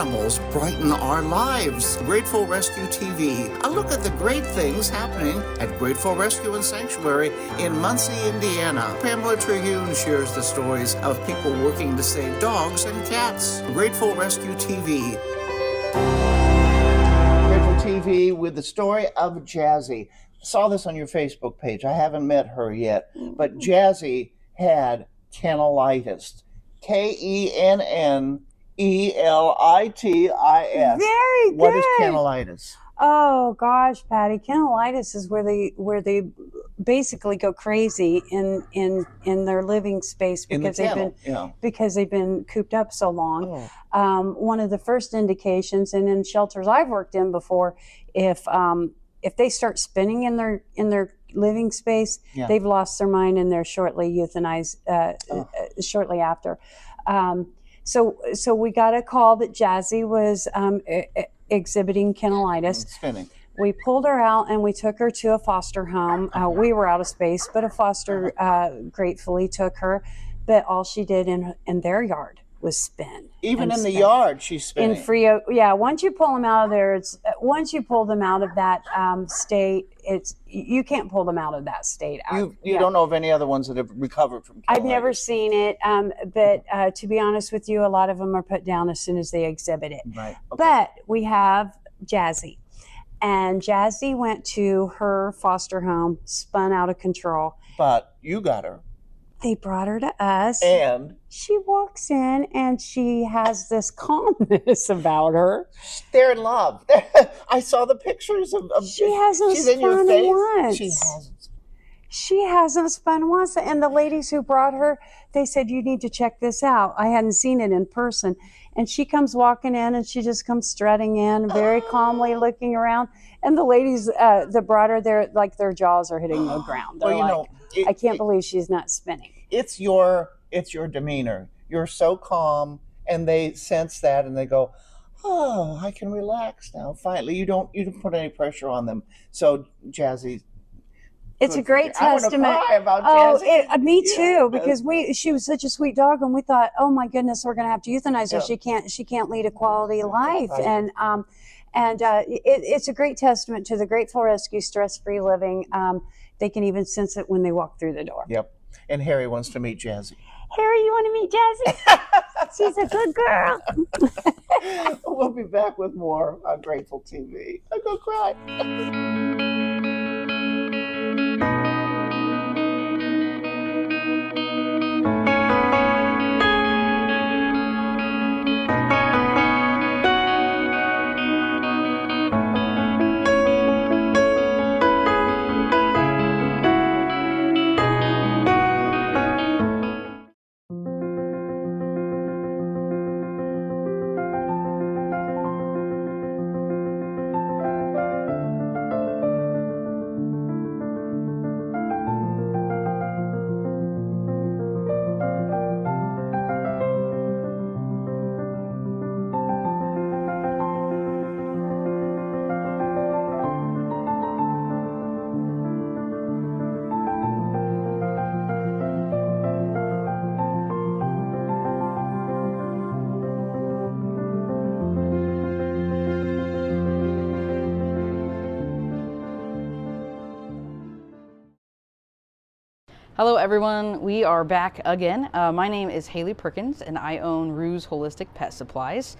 animals brighten our lives. Grateful Rescue TV, a look at the great things happening at Grateful Rescue and Sanctuary in Muncie, Indiana. Pamela Tribune shares the stories of people working to save dogs and cats. Grateful Rescue TV. Grateful TV with the story of Jazzy. Saw this on your Facebook page. I haven't met her yet, but Jazzy had kennelitis. Kennelitis. Very good. What is kennelitis? Oh gosh, Patty, kennelitis is where they basically go crazy in their living space because they've been cooped up so long. Oh. One of the first indications, and in shelters I've worked in before, if they start spinning in their living space, they've lost their mind and they're shortly euthanized shortly after. So we got a call that Jazzy was exhibiting kennelitis. Spinning. We pulled her out and we took her to a foster home. We were out of space, but a foster gratefully took her. But all she did in their yard was spin. Even in the yard, she's spinning. In Frio, once you pull them out of there, once you pull them out of that state, you can't pull them out of that state. You don't know of any other ones that have recovered from kennelitis? I've never seen it, but to be honest with you, a lot of them are put down as soon as they exhibit it. Right. Okay. But we have Jazzy, and Jazzy went to her foster home, spun out of control. But you got her. They brought her to us. And? She walks in and she has this calmness about her. They're in love. I saw the pictures of she hasn't she's spun in your face. Once. She hasn't. She hasn't spun once. And the ladies who brought her, they said, you need to check this out. I hadn't seen it in person. And she comes walking in and she just comes strutting in, very calmly looking around. And the ladies that brought her, their jaws are hitting the ground. They're I can't believe she's not spinning. It's your demeanor. You're so calm, and they sense that, and they go, "Oh, I can relax now. Finally, you don't put any pressure on them." So, Jazzy, it's a great testament. I want to cry about Jazzy. Me too, because she was such a sweet dog, and we thought, oh my goodness, we're going to have to euthanize her. She can't lead a quality life, right. And it's a great testament to the Grateful Rescue stress-free living. They can even sense it when they walk through the door. Yep. And Harry wants to meet Jazzy. Harry, you want to meet Jazzy? She's a good girl. We'll be back with more on Grateful TV. I go cry. Hello everyone, we are back again. My name is Hailey Perkins and I own Ruse Holistic Pet Supplies.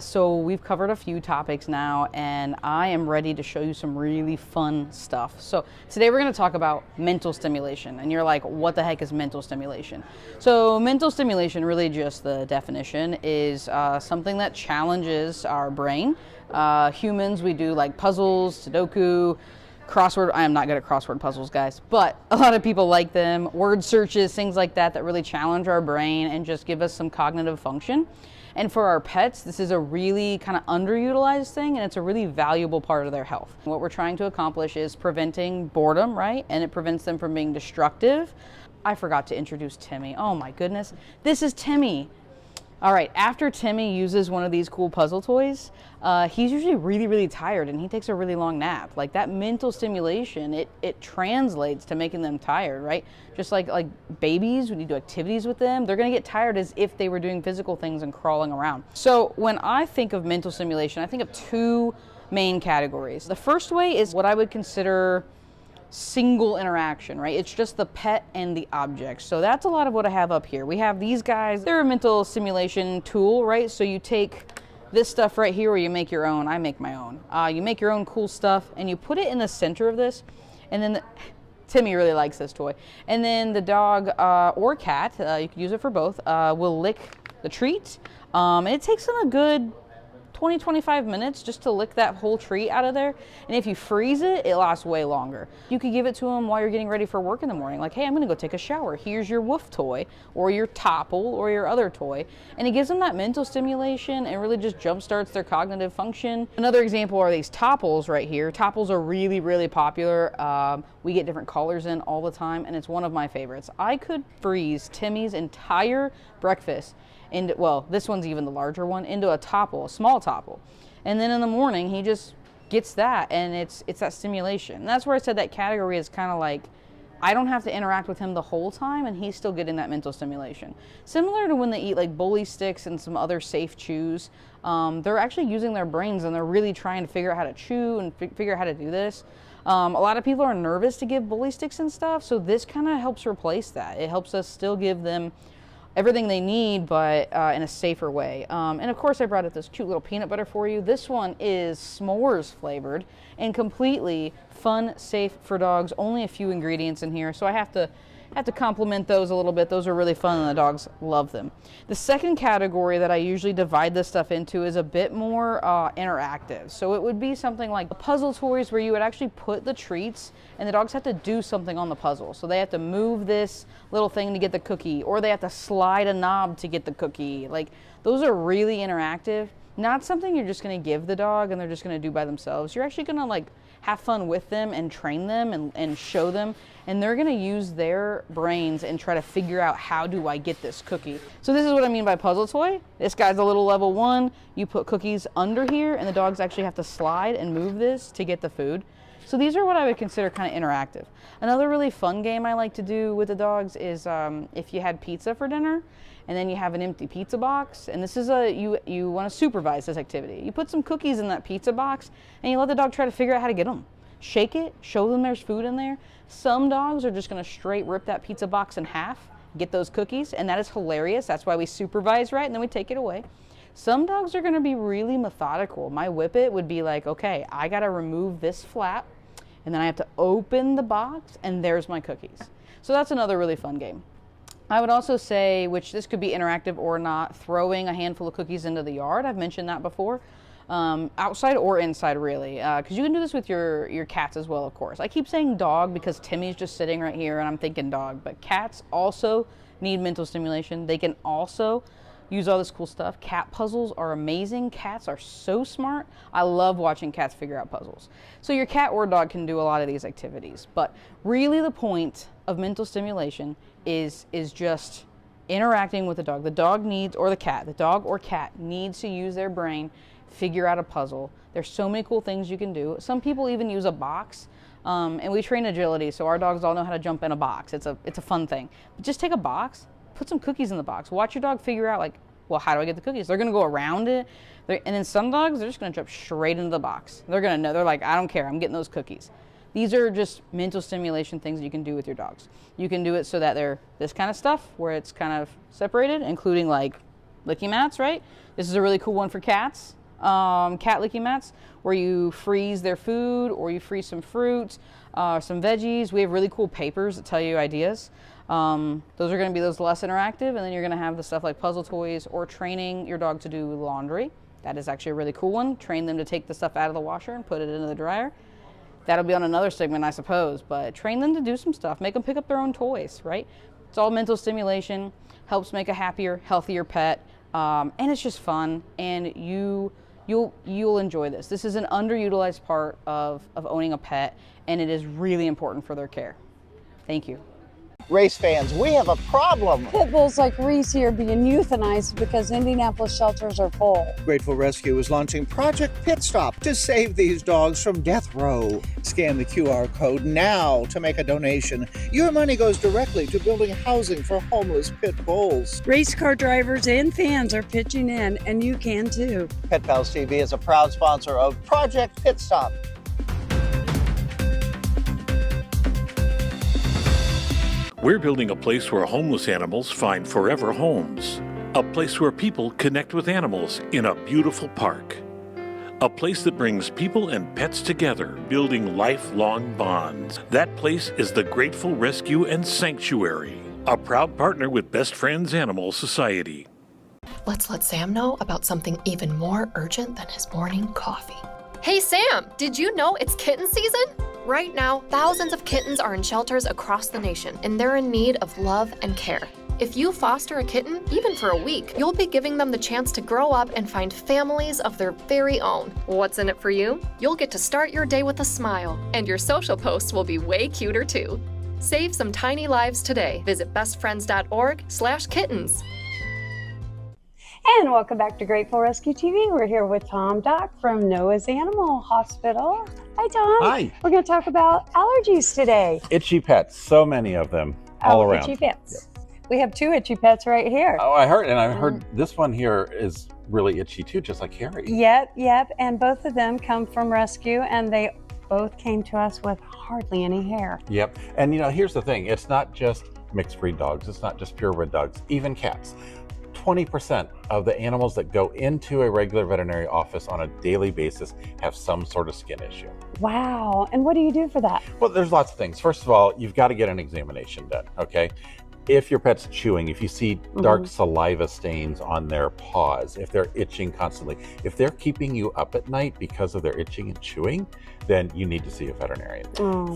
So we've covered a few topics now and I am ready to show you some really fun stuff. So today we're going to talk about mental stimulation, and you're like, what the heck is mental stimulation? So mental stimulation, really just the definition, is something that challenges our brain. Humans, we do like puzzles, Sudoku, crossword. I am not good at crossword puzzles, guys, but a lot of people like them. Word searches, things like that really challenge our brain and just give us some cognitive function. And for our pets, this is a really kind of underutilized thing, and it's a really valuable part of their health. What we're trying to accomplish is preventing boredom, right? And it prevents them from being destructive. I forgot to introduce Timmy. Oh my goodness. This is Timmy. All right, after Timmy uses one of these cool puzzle toys, he's usually really, really tired and he takes a really long nap. Like that mental stimulation, it translates to making them tired, right? Just like babies, when you do activities with them, they're gonna get tired as if they were doing physical things and crawling around. So when I think of mental stimulation, I think of two main categories. The first way is what I would consider single interaction, right? It's just the pet and the object. So that's a lot of what I have up here. We have these guys, they're a mental stimulation tool, right? So you take this stuff right here where you make your own. I make my own. You make your own cool stuff and you put it in the center of this, and then Timmy really likes this toy. And then the dog or cat, you can use it for both, will lick the treat. And it takes them a good 20-25 minutes just to lick that whole treat out of there. And if you freeze it, it lasts way longer. You could give it to them while you're getting ready for work in the morning. Like, hey, I'm gonna go take a shower. Here's your woof toy or your topple or your other toy. And it gives them that mental stimulation and really just jumpstarts their cognitive function. Another example are these topples right here. Topples are really, really popular. We get different colors in all the time, and it's one of my favorites. I could freeze Timmy's entire breakfast into, well, this one's even the larger one, into a topple, a small topple. And then in the morning, he just gets that, and it's that stimulation. And that's where I said that category is kind of like, I don't have to interact with him the whole time, and he's still getting that mental stimulation. Similar to when they eat like bully sticks and some other safe chews, they're actually using their brains, and they're really trying to figure out how to chew and figure out how to do this. A lot of people are nervous to give bully sticks and stuff, so this kind of helps replace that. It helps us still give them everything they need, but in a safer way. And of course I brought out this cute little peanut butter for you. This one is s'mores flavored and completely fun, safe for dogs. Only a few ingredients in here, so I have to compliment those a little bit. Those are really fun and the dogs love them. The second category that I usually divide this stuff into is a bit more interactive. So it would be something like the puzzle toys where you would actually put the treats and the dogs have to do something on the puzzle. So they have to move this little thing to get the cookie, or they have to slide a knob to get the cookie. Like, those are really interactive. Not something you're just gonna give the dog and they're just gonna do by themselves. You're actually gonna like have fun with them and train them and show them, and they're gonna use their brains and try to figure out, how do I get this cookie? So this is what I mean by puzzle toy. This guy's a little level 1. You put cookies under here and the dogs actually have to slide and move this to get the food. So these are what I would consider kind of interactive. Another really fun game I like to do with the dogs is if you had pizza for dinner and then you have an empty pizza box, and this is you want to supervise this activity. You put some cookies in that pizza box and you let the dog try to figure out how to get them. Shake it, show them there's food in there. Some dogs are just going to straight rip that pizza box in half, get those cookies, and that is hilarious. That's why we supervise, right? And then we take it away. Some dogs are going to be really methodical. My whippet would be like, okay, I got to remove this flap, and then I have to open the box, and there's my cookies. So that's another really fun game. I would also say, which this could be interactive or not, throwing a handful of cookies into the yard. I've mentioned that before. Outside or inside, really, because you can do this with your cats as well, of course. I keep saying dog because Timmy's just sitting right here and I'm thinking dog, but cats also need mental stimulation. They can also use all this cool stuff. Cat puzzles are amazing. Cats are so smart. I love watching cats figure out puzzles. So your cat or dog can do a lot of these activities, but really the point of mental stimulation is just interacting with the dog. The dog needs, or the cat, the dog or cat needs to use their brain, figure out a puzzle. There's so many cool things you can do. Some people even use a box, and we train agility, so our dogs all know how to jump in a box. It's a fun thing. But just take a box, put some cookies in the box. Watch your dog figure out, like, well, how do I get the cookies? They're gonna go around it, and then some dogs, they're just gonna jump straight into the box. They're gonna know, they're like, I don't care, I'm getting those cookies. These are just mental stimulation things you can do with your dogs. You can do it so that they're this kind of stuff, where it's kind of separated, including like licky mats, right? This is a really cool one for cats. Cat licky mats, where you freeze their food, or you freeze some fruit, some veggies. We have really cool papers that tell you ideas. Those are going to be those less interactive, and then you're going to have the stuff like puzzle toys or training your dog to do laundry. That is actually a really cool one. Train them to take the stuff out of the washer and put it into the dryer. That'll be on another segment, I suppose, but train them to do some stuff. Make them pick up their own toys, right? It's all mental stimulation, helps make a happier, healthier pet, and it's just fun, and you'll enjoy this. This is an underutilized part of owning a pet, and it is really important for their care. Thank you. Race fans, we have a problem. Pit bulls like Reese here being euthanized because Indianapolis shelters are full. Grateful Rescue is launching Project Pit Stop to save these dogs from death row. Scan the QR code now to make a donation. Your money goes directly to building housing for homeless pit bulls. Race car drivers and fans are pitching in, and you can too. Pet Pals TV is a proud sponsor of Project Pit Stop. We're building a place where homeless animals find forever homes. A place where people connect with animals in a beautiful park. A place that brings people and pets together, building lifelong bonds. That place is the Grateful Rescue and Sanctuary, a proud partner with Best Friends Animal Society. Let's let Sam know about something even more urgent than his morning coffee. Hey Sam, did you know it's kitten season? Right now, thousands of kittens are in shelters across the nation, and they're in need of love and care. If you foster a kitten, even for a week, you'll be giving them the chance to grow up and find families of their very own. What's in it for you? You'll get to start your day with a smile, and your social posts will be way cuter too. Save some tiny lives today. Visit bestfriends.org/kittens. And welcome back to Grateful Rescue TV. We're here with Tom Dock from Noah's Animal Hospital. Hi, Tom. Hi. We're going to talk about allergies today. Itchy pets, so many of them all around. Itchy pets. Yep. We have 2 itchy pets right here. Oh, I heard this one here is really itchy too, just like Harry. Yep. And both of them come from rescue, and they both came to us with hardly any hair. Yep. And here's the thing. It's not just mixed breed dogs. It's not just purebred dogs, even cats. 20% of the animals that go into a regular veterinary office on a daily basis have some sort of skin issue. Wow. And what do you do for that? Well, there's lots of things. First of all, you've got to get an examination done, okay? If your pet's chewing, if you see dark saliva stains on their paws, if they're itching constantly, if they're keeping you up at night because of their itching and chewing, then you need to see a veterinarian.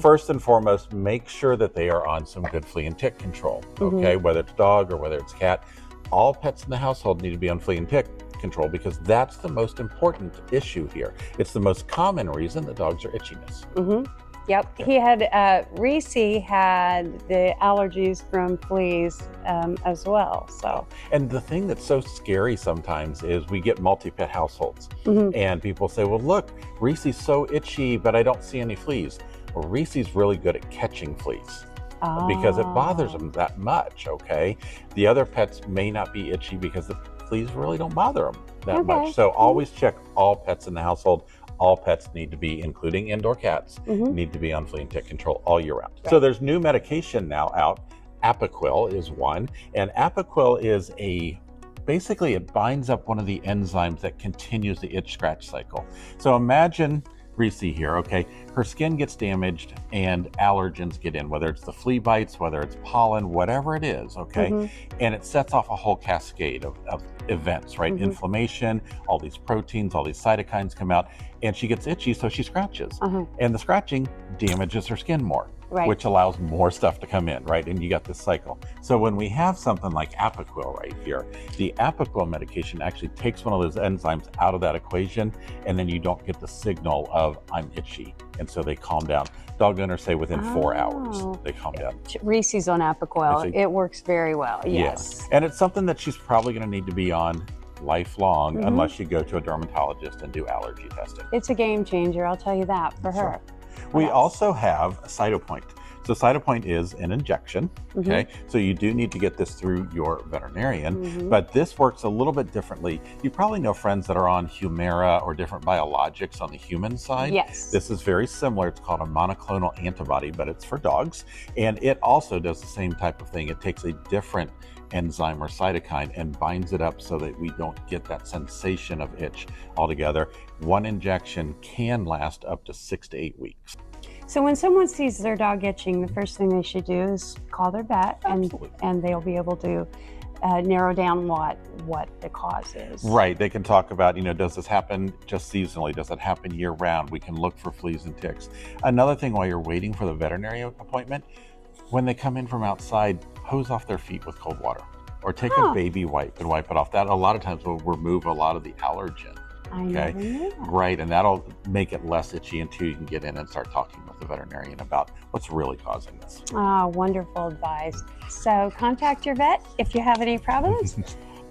First and foremost, make sure that they are on some good flea and tick control, okay? Whether it's dog or whether it's cat. All pets in the household need to be on flea and tick control because that's the most important issue here. It's the most common reason that dogs are itchiness. Yep. He had, Reese had the allergies from fleas as well. So. And the thing that's so scary sometimes is we get multi-pet households and people say, well, look, Reese's so itchy, but I don't see any fleas. Well, Reese's really good at catching fleas. Because it bothers them that much, okay? The other pets may not be itchy because the fleas really don't bother them that much. So always check all pets in the household. All pets need to be, including indoor cats, need to be on flea and tick control all year round. So there's new medication now out. Apoquel is one. And Apoquel is basically it binds up one of the enzymes that continues the itch scratch cycle. So imagine Reese here, okay? Her skin gets damaged and allergens get in, whether it's the flea bites, whether it's pollen, whatever it is, okay? And it sets off a whole cascade of events, right? Inflammation, all these proteins, all these cytokines come out, and she gets itchy, so she scratches. And the scratching damages her skin more. Which allows more stuff to come in, right? And you got this cycle. So when we have something like Apoquel right here, the Apoquel medication actually takes one of those enzymes out of that equation, and then you don't get the signal of I'm itchy. And so they calm down. Dog owners say within 4 hours, they calm down. Reese's on Apoquel. It works very well, yes. Yeah. And it's something that she's probably gonna need to be on lifelong unless you go to a dermatologist and do allergy testing. It's a game changer, I'll tell you that, for her. We also have Cytopoint. So Cytopoint is an injection, okay? So you do need to get this through your veterinarian, but this works a little bit differently. You probably know friends that are on Humira or different biologics on the human side. Yes. This is very similar. It's called a monoclonal antibody, but it's for dogs. And it also does the same type of thing. It takes a different enzyme or cytokine and binds it up so that we don't get that sensation of itch altogether. One injection can last up to 6 to 8 weeks. So when someone sees their dog itching, the first thing they should do is call their vet, and they'll be able to narrow down what the cause is. Right. They can talk about, does this happen just seasonally? Does it happen year round? We can look for fleas and ticks. Another thing while you're waiting for the veterinary appointment, when they come in from outside, hose off their feet with cold water or take a baby wipe and wipe it off. That a lot of times will remove a lot of the allergen. I never knew that. Right, and that'll make it less itchy until you can get in and start talking with the veterinarian about what's really causing this. Wonderful advice. So contact your vet if you have any problems.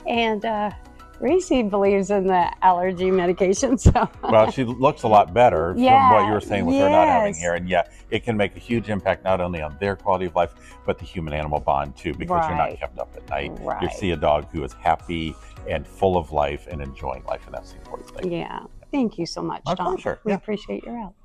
And Reese believes in the allergy medication. So well, she looks a lot better from what you were saying with her not having hair. And it can make a huge impact not only on their quality of life, but the human-animal bond too, because you're not kept up at night. You see a dog who is happy and full of life and enjoying life, and that's the important thing. Yeah. Thank you so much, Tom. My pleasure. We appreciate your help.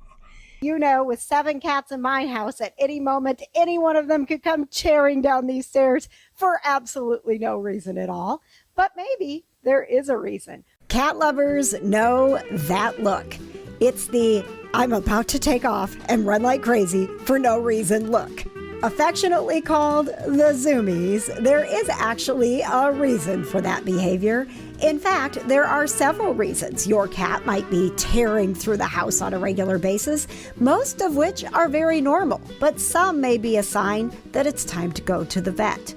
You know, with 7 cats in my house, at any moment, any one of them could come tearing down these stairs for absolutely no reason at all. But maybe there is a reason. Cat lovers know that look. It's the I'm about to take off and run like crazy for no reason look. Affectionately called the zoomies, there is actually a reason for that behavior. In fact, there are several reasons your cat might be tearing through the house on a regular basis, most of which are very normal, but some may be a sign that it's time to go to the vet.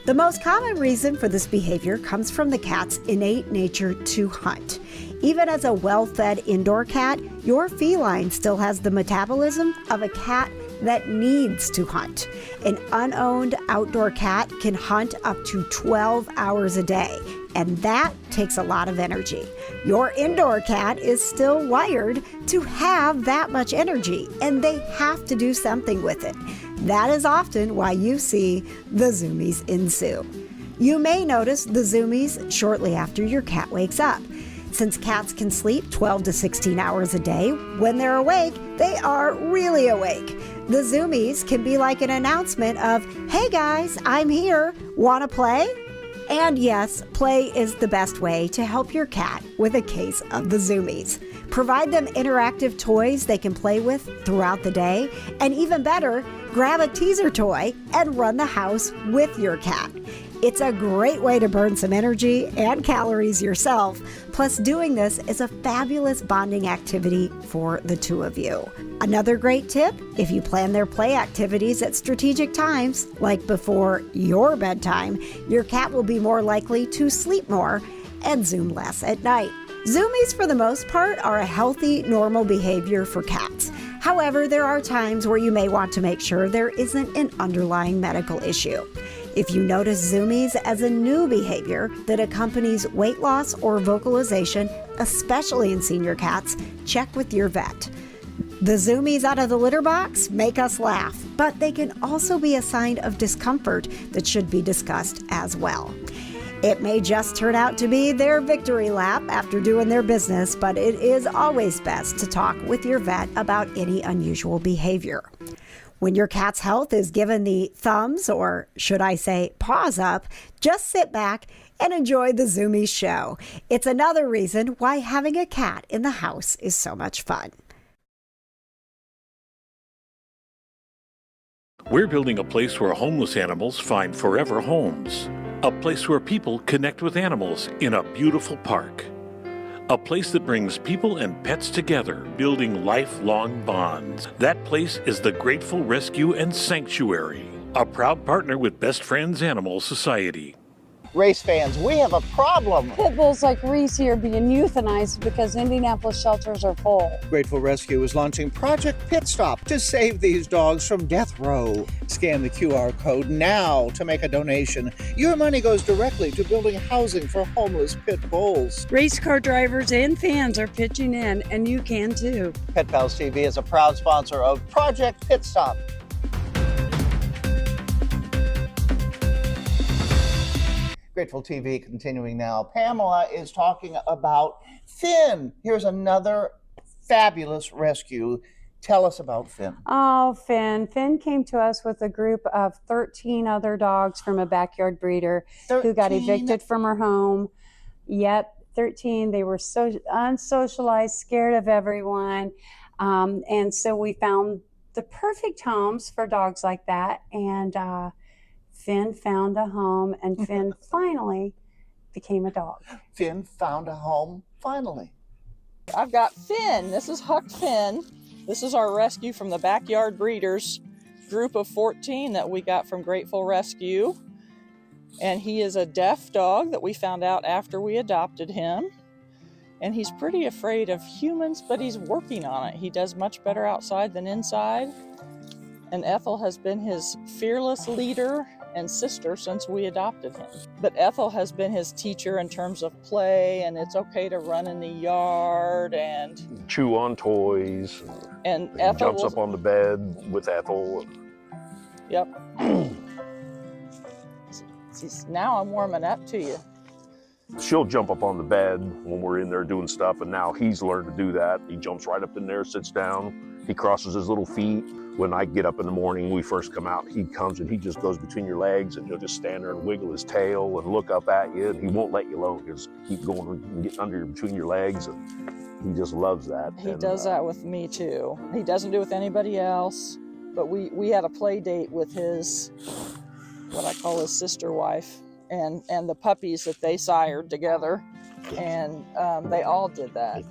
The most common reason for this behavior comes from the cat's innate nature to hunt. Even as a well-fed indoor cat, your feline still has the metabolism of a cat that needs to hunt. An unowned outdoor cat can hunt up to 12 hours a day, and that takes a lot of energy. Your indoor cat is still wired to have that much energy, and they have to do something with it. That is often why you see the zoomies ensue. You may notice the zoomies shortly after your cat wakes up. Since cats can sleep 12 to 16 hours a day, when they're awake, they are really awake. The zoomies can be like an announcement of, hey guys, I'm here, wanna play? And yes, play is the best way to help your cat with a case of the zoomies. Provide them interactive toys they can play with throughout the day, and even better, grab a teaser toy and run the house with your cat. It's a great way to burn some energy and calories yourself. Plus, doing this is a fabulous bonding activity for the two of you. Another great tip, if you plan their play activities at strategic times, like before your bedtime, your cat will be more likely to sleep more and zoom less at night. Zoomies, for the most part, are a healthy, normal behavior for cats. However, there are times where you may want to make sure there isn't an underlying medical issue. If you notice zoomies as a new behavior that accompanies weight loss or vocalization, especially in senior cats, check with your vet. The zoomies out of the litter box make us laugh, but they can also be a sign of discomfort that should be discussed as well. It may just turn out to be their victory lap after doing their business, but it is always best to talk with your vet about any unusual behavior. When your cat's health is given the thumbs, or should I say paws up, just sit back and enjoy the Zoomies show. It's another reason why having a cat in the house is so much fun. We're building a place where homeless animals find forever homes. A place where people connect with animals in a beautiful park. A place that brings people and pets together, building lifelong bonds. That place is the Grateful Rescue and Sanctuary, a proud partner with Best Friends Animal Society. Race fans, we have a problem. Pit bulls like Reese are being euthanized because Indianapolis shelters are full. Grateful Rescue is launching Project Pit Stop to save these dogs from death row. Scan the QR code now to make a donation. Your money goes directly to building housing for homeless pit bulls. Race car drivers and fans are pitching in, and you can too. Pet Pals TV is a proud sponsor of Project Pit Stop. Grateful TV continuing now. Pamela is talking about Finn. Here's another fabulous rescue. Tell us about Finn. Oh, Finn. Finn came to us with a group of 13 other dogs from a backyard breeder 13? Who got evicted from her home. Yep, 13. They were so unsocialized, scared of everyone. And so we found the perfect homes for dogs like that. And Finn found a home, and Finn finally became a dog. Finn found a home, finally. I've got Finn. This is Huck Finn. This is our rescue from the Backyard Breeders group of 14 that we got from Grateful Rescue. And he is a deaf dog that we found out after we adopted him. And he's pretty afraid of humans, but he's working on it. He does much better outside than inside. And Ethel has been his fearless leader and sister since we adopted him. But Ethel has been his teacher in terms of play, and it's okay to run in the yard and chew on toys. And Ethel jumps up on the bed with Ethel. Yep. Now I'm warming up to you. She'll jump up on the bed when we're in there doing stuff, and now he's learned to do that. He jumps right up in there, sits down, he crosses his little feet. When I get up in the morning, we first come out, he comes and he just goes between your legs, and he'll just stand there and wiggle his tail and look up at you, and he won't let you alone. He'll just keep going and getting under between your legs, and he just loves that. He does that with me too. He doesn't do it with anybody else, but we had a play date with his, what I call his sister wife, and the puppies that they sired together, and they all did that.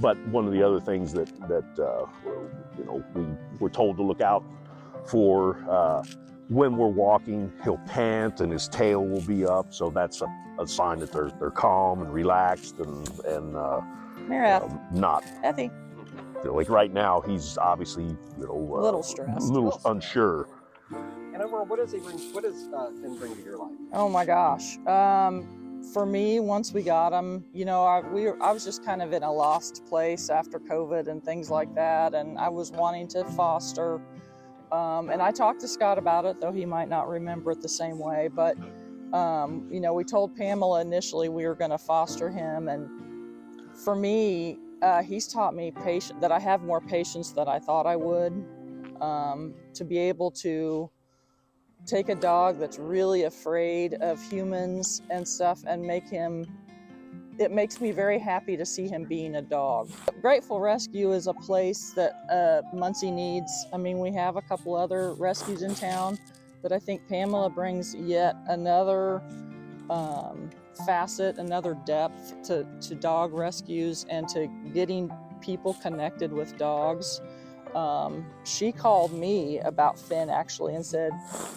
But one of the other things that you know, we were told to look out for when we're walking, he'll pant and his tail will be up, so that's a sign that they're calm and relaxed and not. Effie. You know, like right now, he's obviously, you know, a little stressed, a little unsure. And overall, what does Finn bring to your life? Oh my gosh. For me, once we got him, you know, I was just kind of in a lost place after COVID and things like that, and I was wanting to foster. And I talked to Scott about it, though he might not remember it the same way. But you know, we told Pamela initially we were going to foster him, and for me, he's taught me that I have more patience than I thought I would. To be able to take a dog that's really afraid of humans and stuff and it makes me very happy to see him being a dog. Grateful Rescue is a place that Muncie needs. I mean, we have a couple other rescues in town, but I think Pamela brings yet another facet, another depth to dog rescues and to getting people connected with dogs. She called me about Finn actually and said,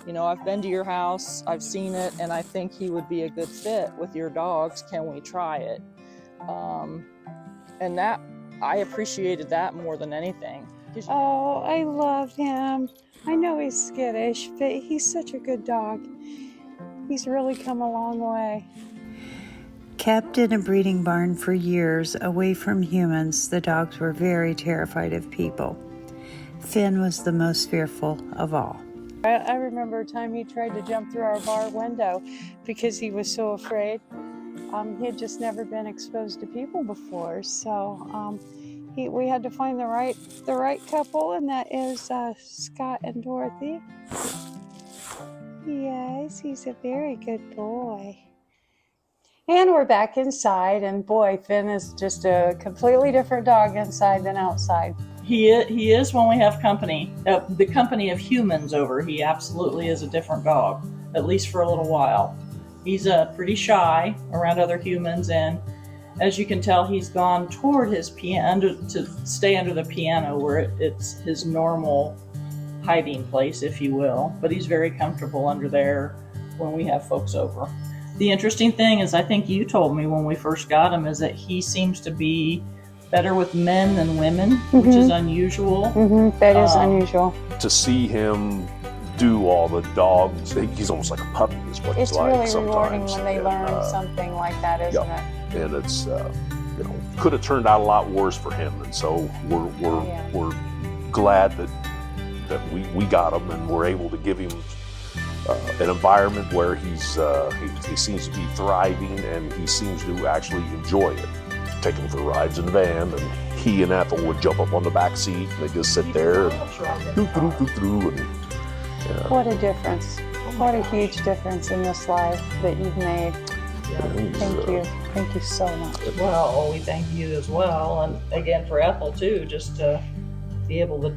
you know, I've been to your house, I've seen it, and I think he would be a good fit with your dogs. Can we try it? And that, I appreciated that more than anything. Oh, I love him. I know he's skittish, but he's such a good dog. He's really come a long way. Kept in a breeding barn for years away from humans, the dogs were very terrified of people. Finn was the most fearful of all. I remember a time he tried to jump through our bar window because he was so afraid. He had just never been exposed to people before, so we had to find the right couple, and that is Scott and Dorothy. Yes, he's a very good boy. And we're back inside, and boy, Finn is just a completely different dog inside than outside. He is when we have company, the company of humans over. He absolutely is a different dog, at least for a little while. He's pretty shy around other humans, and as you can tell, he's gone toward his piano to stay under the piano where it's his normal hiding place, if you will. But he's very comfortable under there when we have folks over. The interesting thing is, I think you told me when we first got him, is that he seems to be better with men than women, which is unusual. That is unusual. To see him do all the dogs, he's almost like a puppy is what it's he's like really sometimes. Rewarding when they learn something like that, isn't it? And it's, you know, could have turned out a lot worse for him. And so we're glad that we got him and we're able to give him an environment where he seems to be thriving and he seems to actually enjoy it. Take him for rides in the van, and he and Ethel would jump up on the back seat and they just sit there and doo-doo-doo-doo, and what a difference. What a huge difference in this life that you've made. Thank you. Thank you so much. Well, we thank you as well. And again, for Ethel too, just to be able to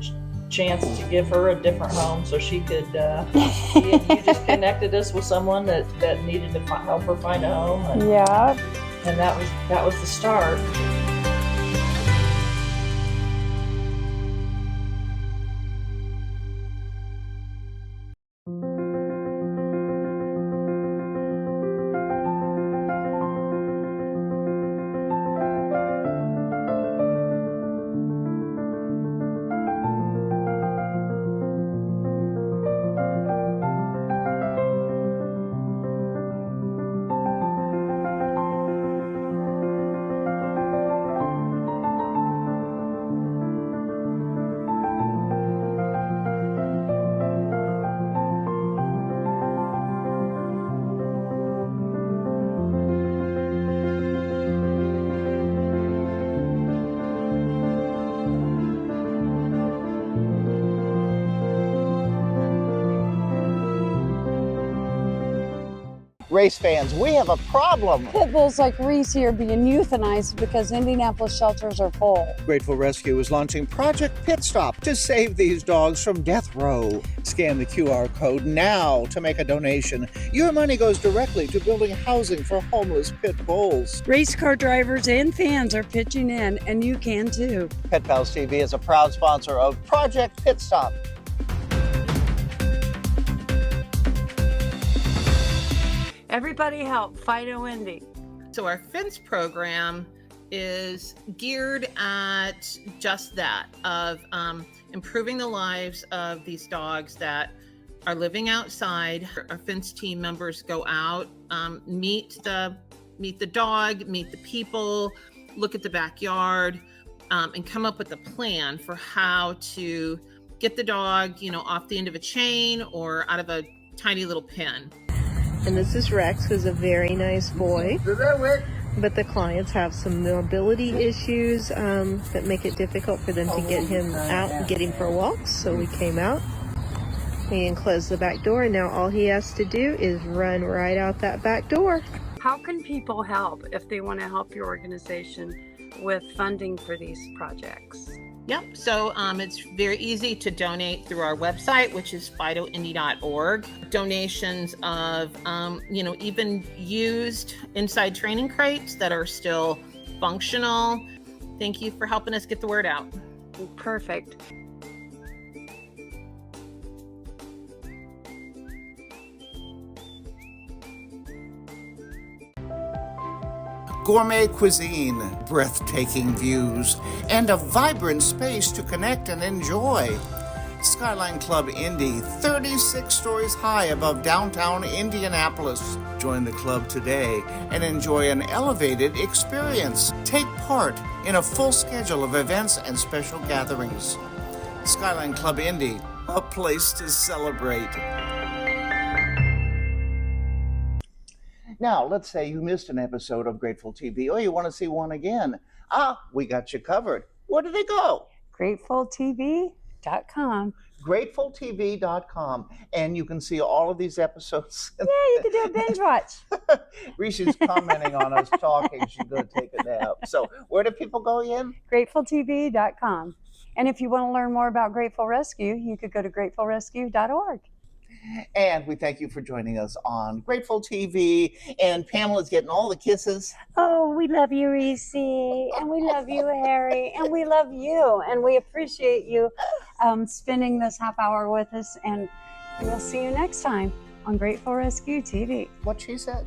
chance to give her a different home so she could, you just connected us with someone that needed to help her find a home. And that was the start. race fans, we have a problem. Pit bulls like Reese are being euthanized because Indianapolis shelters are full. Grateful Rescue is launching Project Pit Stop to save these dogs from death row. Scan the QR code now to make a donation. Your money goes directly to building housing for homeless pit bulls. Race car drivers and fans are pitching in, and you can too. Pet Pals TV is a proud sponsor of Project Pit Stop. Everybody help Fido Indy. So our fence program is geared at just that, of improving the lives of these dogs that are living outside. Our fence team members go out, meet the dog, meet the people, look at the backyard, and come up with a plan for how to get the dog, off the end of a chain or out of a tiny little pen. And this is Rex, who's a very nice boy. But the clients have some mobility issues that make it difficult for them to get him out and get him for walks. So we came out and closed the back door, and now all he has to do is run right out that back door. How can people help if they want to help your organization with funding for these projects? Yep, so it's very easy to donate through our website, which is fidoindy.org. Donations of, even used inside training crates that are still functional. Thank you for helping us get the word out. Perfect. Gourmet cuisine, breathtaking views, and a vibrant space to connect and enjoy. Skyline Club Indy, 36 stories high above downtown Indianapolis. Join the club today and enjoy an elevated experience. Take part in a full schedule of events and special gatherings. Skyline Club Indy, a place to celebrate. Now, let's say you missed an episode of Grateful TV or you want to see one again. We got you covered. Where do they go? GratefulTV.com. GratefulTV.com. And you can see all of these episodes. Yeah, you can do a binge watch. Rishi's commenting on us talking. She's going to take a nap. So where do people go again? GratefulTV.com. And if you want to learn more about Grateful Rescue, you could go to gratefulrescue.org. And we thank you for joining us on Grateful TV. And Pamela's getting all the kisses. Oh, we love you, Reese. And we love you, Harry. And we love you. And we appreciate you spending this half hour with us. And we'll see you next time on Grateful Rescue TV. What she said.